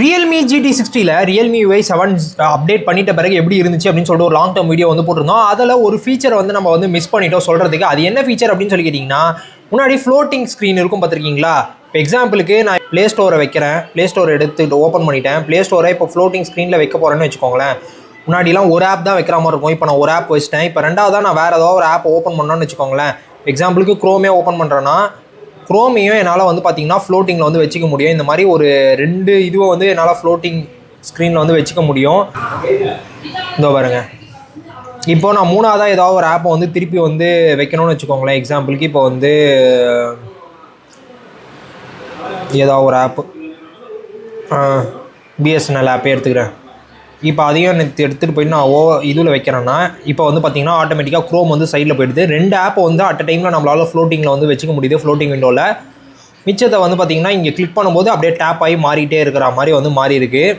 Realme GT60 Realme UI 7 update பண்ணிட்ட பிறகு எப்படி இருந்துச்சு அப்படின்னு சொல்லிட்டு ஒரு லாங் டர்ம் வீடியோ வந்து போட்டிருந்தோம். அதில் ஒரு ஃபீச்சர் வந்து நம்ம வந்து மிஸ் பண்ணிட்டோம் சொல்கிறதுக்கு. அது என்ன ஃபீச்சர் அப்படின்னு சொல்லி கேட்டிங்கன்னா, முன்னாடி ஃப்ளோட்டிங் ஸ்க்ரீன் இருக்கும் பார்த்துருக்கீங்களா? இப்போ எக்ஸாம்பிளுக்கு நான் ப்ளே ஸ்டோரை வைக்கிறேன், ப்ளே ஸ்டோரை எடுத்துட்டு ஓப்பன் பண்ணிட்டேன், ப்ளே ஸ்டோரை இப்போ ஃப்ளோட்டிங் ஸ்க்ரீனில் வைக்க போகிறேன்னு வச்சுக்கோங்களேன். முன்னாடிலாம் ஒரு ஆப் தான் வைக்கிற மாதிரி இருக்கும். இப்போ நான் ஒரு ஆப் வச்சிட்டேன். இப்போ ரெண்டாவதாக நான் வேறு ஏதாவது ஒரு ஆப் ஓப்பன் பண்ணோன்னு வச்சுக்கோங்களேன். எக்ஸாம்பிளுக்கு க்ரோமே ஓப்பன் பண்ணுறேன்னா, க்ரோமையும் என்னால் வந்து பார்த்திங்கன்னா ஃப்ளோட்டிங்கில் வந்து வச்சுக்க முடியும். இந்த மாதிரி ஒரு 2 இதுவை வந்து என்னால் ஃப்ளோட்டிங் ஸ்க்ரீனில் வந்து வச்சுக்க முடியும். இதோ பாருங்க, இப்போ நான் மூணாவதாக ஏதாவது ஒரு ஆப்பை வந்து திருப்பி வந்து வைக்கணும்னு வச்சுக்கோங்களேன். எக்ஸாம்பிளுக்கு இப்போ வந்து ஏதாவது ஒரு ஆப்பு, BSNL ஆப்பே எடுத்துக்கிறேன். இப்போ அதையும் எடுத்துகிட்டு போயிட்டு நான் இதில் வைக்கிறேன்னா, இப்போ வந்து பார்த்திங்கன்னா ஆட்டோமேட்டிக்காக க்ரோம் வந்து சைடில் போயிடுது. 2 ஆப்பை வந்து அட் அ டைமில் நம்மளால் ஃப்ளோட்டிங்கில் வந்து வச்சுக்க முடியுது, ஃப்ளோட்டிங் விண்டோவில். மிச்சத்தை வந்து பார்த்திங்கன்னா இங்கே கிளிக் பண்ணும்போது அப்படியே டேப் ஆகி மாறிட்டே இருக்கிற மாதிரி வந்து மாறி இருக்குது.